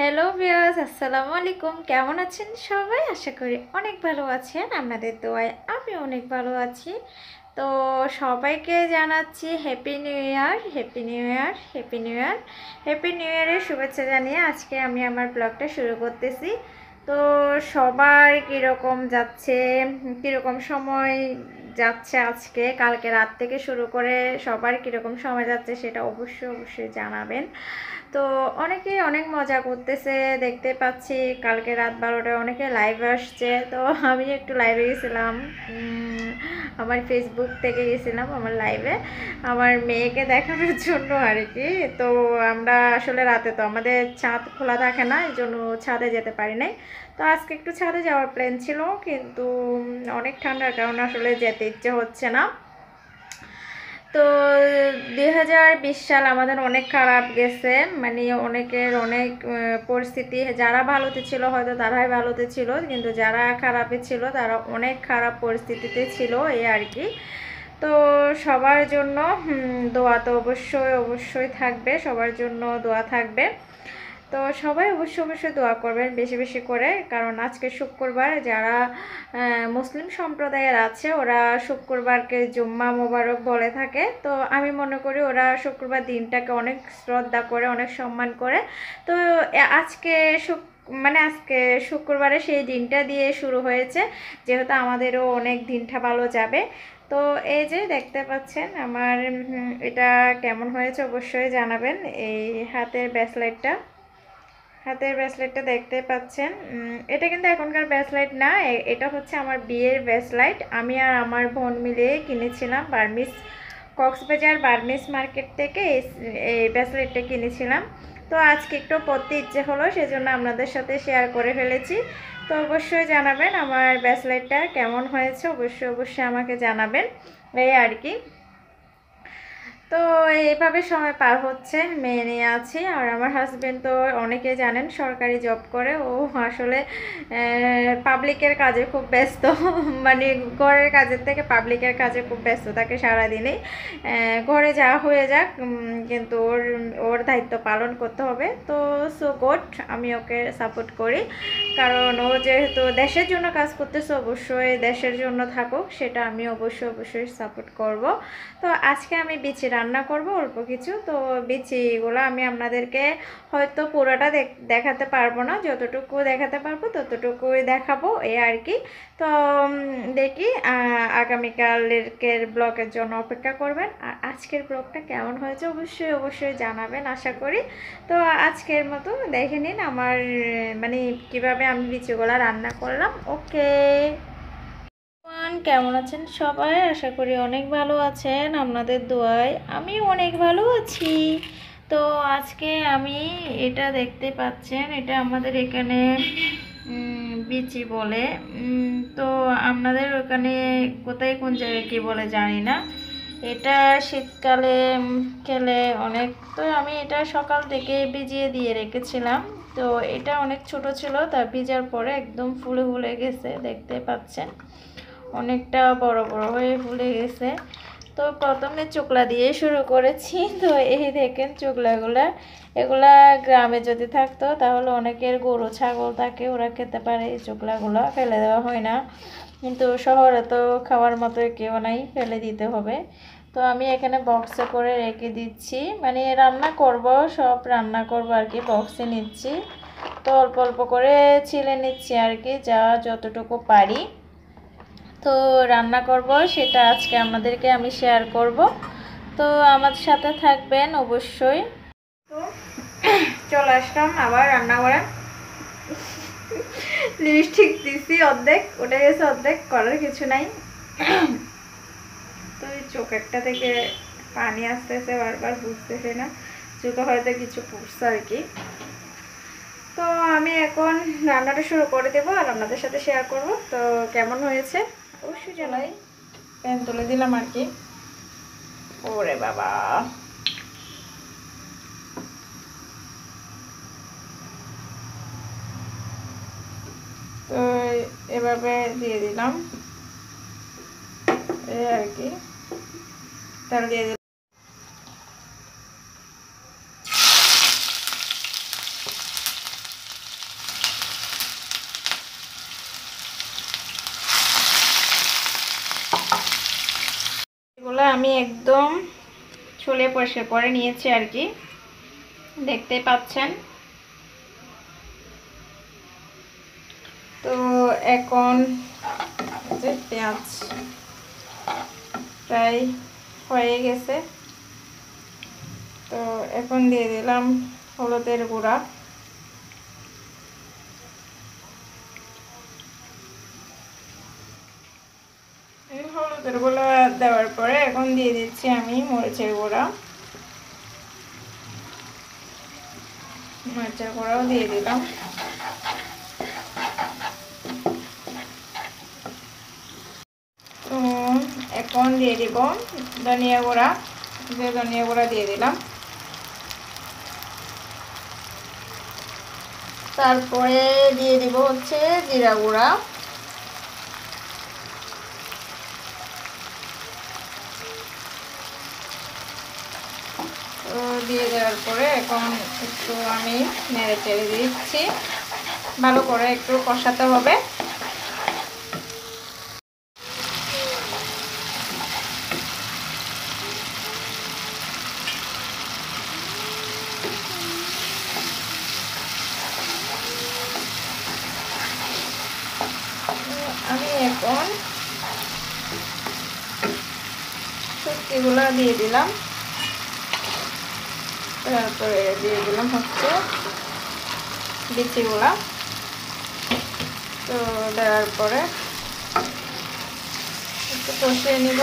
Hello viewers, আসসালামু আলাইকুম। কেমন আছেন সবাই? আশা করি অনেক ভালো আছেন। আপনাদের দোয়ায় আমি অনেক ভালো আছি। তো সবাইকে জানাচ্ছি happy new year, happy new year, happy new year, happy new ইয়ারের শুভেচ্ছা জানিয়ে আজকে আমি আমার ব্লগটা শুরু করতেছি। তো সবার কীরকম যাচ্ছে, কীরকম সময় যাচ্ছে, আজকে কালকে রাত থেকে শুরু করে সবার কীরকম সময় যাচ্ছে সেটা অবশ্যই জানাবেন। তো অনেকে অনেক মজা করতেছে দেখতে পাচ্ছি। কালকে রাত 12টায় অনেকে লাইভ আসছে, তো আমি একটু লাইভে গেছিলাম, আমার ফেসবুক থেকে গেছিলাম আমার লাইভে আমার মেয়েকে দেখানোর জন্য আর কি। তো আমরা আসলে রাতে তো আমাদের ছাদ খোলা থাকে না, এই জন্য ছাদে যেতে পারি নাই। তো আজকে একটু ছাদে যাওয়ার প্ল্যান ছিল, কিন্তু অনেক ঠান্ডার কারণে আসলে যেতে ইচ্ছে হচ্ছে না। তো 2020 সাল আমাদের অনেক খারাপ গেছে, মানে অনেকের অনেক পরিস্থিতি, যারা ভালোতে ছিল হয়তো তারাই ভালোতে ছিল, কিন্তু যারা খারাপে ছিল তারা অনেক খারাপ পরিস্থিতিতে ছিল, এই আর কি। তো সবার জন্য দোয়া তো অবশ্যই থাকবে, সবার জন্য দোয়া থাকবে। তো সবাই অবশ্যই দোয়া করবেন বেশি বেশি করে, কারণ আজকে শুক্রবার, যারা মুসলিম সম্প্রদায়ের আছে ওরা শুক্রবারকে জুম্মা মোবারক বলে থাকে। তো আমি মনে করি ওরা শুক্রবার দিনটাকে অনেক শ্রদ্ধা করে, অনেক সম্মান করে। তো আজকে আজকে শুক্রবারে সেই দিনটা দিয়ে শুরু হয়েছে, যেহেতু আমাদেরও অনেক দিনটা ভালো যাবে। তো এই যে দেখতে পাচ্ছেন আমার এটা কেমন হয়েছে অবশ্যই জানাবেন। এই হাতের ব্রেসলেটটা দেখতে পাচ্ছেন, এটা কিন্তু এখনকার ব্রেসলেট না, এটা হচ্ছে আমার বিয়ের ব্রেসলেট। আমি আর আমার বোন মিলে কিনেছিলাম কক্সবাজার বার্মিস মার্কেট থেকে এই ব্রেসলেটটা কিনেছিলাম। তো আজকে একটু পরতে ইচ্ছে হলো, সেজন্য আপনাদের সাথে শেয়ার করে ফেলেছি। তো অবশ্যই জানাবেন আমার ব্রেসলেটটা কেমন হয়েছে, অবশ্যই আমাকে জানাবেন, এই আর কি। তো এইভাবে সময় পার হচ্ছে, মেয়ে নিয়ে আছি। আর আমার হাজবেন্ড তো অনেকে জানেন সরকারি জব করে, ও আসলে পাবলিকের কাজে খুব ব্যস্ত মানে ঘরের কাজের থেকে পাবলিকের কাজে খুব ব্যস্ত থাকে সারাদিনেই। ঘরে যা হয়ে যাক, কিন্তু ওর দায়িত্ব পালন করতে হবে। তো সো গুড, আমি ওকে সাপোর্ট করি, কারণ ও যেহেতু দেশের জন্য কাজ করতেছে অবশ্যই দেশের জন্য থাকুক, সেটা আমি অবশ্যই সাপোর্ট করব। তো আজকে আমি বিচি রান্না করব অল্প কিছু। তো বিচিগুলো আমি আপনাদেরকে হয়তো পুরোটা দেখাতে পারবো না, যতটুকু দেখাতে পারবো ততটুকুই দেখাবো, এই আর কি। তো দেখি আগামীকালের ব্লগের জন্য অপেক্ষা করবেন। আর আজকের ব্লগটা কেমন হয়েছে অবশ্যই জানাবেন আশা করি। তো আজকের মতো দেখে নিন আমার কিভাবে আমি বিচিগুলো রান্না করলাম। ওকে, কেমন আছেন সবাই? আশা করি অনেক ভালো আছেন, আপনাদের দোয়ায় আমি অনেক ভালো আছি। তো আজকে আমি এটা দেখতে পাচ্ছেন, এটা আমাদের এখানে বিচি বলে। তো আপনাদের ওখানে কোথায় কোন জায়গায় কী বলে জানি না। এটা শীতকালে খেলে অনেক। তো আমি এটা সকাল থেকে ভিজিয়ে দিয়ে রেখেছিলাম। তো এটা অনেক ছোট ছিল, তা ভিজার পরে একদম ফুলে গেছে, দেখতে পাচ্ছেন অনেকটা বড় হয়ে ফুলে গেছে। তো প্রথমে চোকলা দিয়ে শুরু করেছি। তো এই দেখেন এগুলা গ্রামে যদি থাকতো তাহলে অনেকের গরু ছাগল থাকে, ওরা খেতে পারে, এই চোকলাগুলো ফেলে দেওয়া হয় না। কিন্তু শহরে তো খাওয়ার মতো কেউ নাই, ফেলে দিতে হবে। তো আমি এখানে বক্সে করে রেখে দিচ্ছি, সব রান্না করব আর কি, বক্সে নিচ্ছি। তো অল্প করে ছিলে নিচ্ছি আর কি, যতটুকু পারি। তো রান্না করব সেটা আজকে আপনাদেরকে আমি শেয়ার করব, তো আমার সাথে থাকবেন অবশ্যই। তো চলে আসলাম আবার রান্না করে, লিপস্টিক দিছি অর্ধেক, উঠে গেছে অর্ধেক, করার কিছু নাই। তো এই চোখ একটা থেকে পানি আসতেছে বারবার, বুঝতেছে না চোখে হয়তো কিছু পড়ছে আর কি। তো আমি এখন রান্নাটা শুরু করে দেবো আর আপনাদের সাথে শেয়ার করব। তো কেমন হয়েছে অবশ্যই জানাই। প্যান তুলে দিলাম আর কি। ওরে বাবা, তো এভাবে দিয়ে দিলাম এই আর কি, তেল দিয়ে দিলাম। আমি একদম ছুলে পরিষ্কার করে নিয়েছি আর কি, দেখতেই পাচ্ছেন। তো এখন যে পেঁয়াজ প্রায় হয়ে গেছে, তো এখন দিয়ে দিলাম হলুদের গুঁড়া। হলুদের গুঁড়া দেওয়ার পরে এখন দিয়ে দিচ্ছি আমি মরিচের গুঁড়া। মরিচের গুঁড়াও দিয়ে দিলাম। তো এখন দিয়ে দিব ধনিয়া গুঁড়া, যে ধনিয়া গুঁড়া দিয়ে দিলাম। তারপরে দিয়ে দিব হচ্ছে জিরা গুঁড়া। তো দিয়ে দেওয়ার পরে এখন একটু আমি নেড়ে চেড়ে দিচ্ছি, ভালো করে একটু কষাতে হবে। আমি এখন শুটকিগুলো দিয়ে দিলাম, তারপরে দিয়ে দিলাম হচ্ছে বিচিগুলা। তো দেওয়ার পরে একটু কষিয়ে নিব।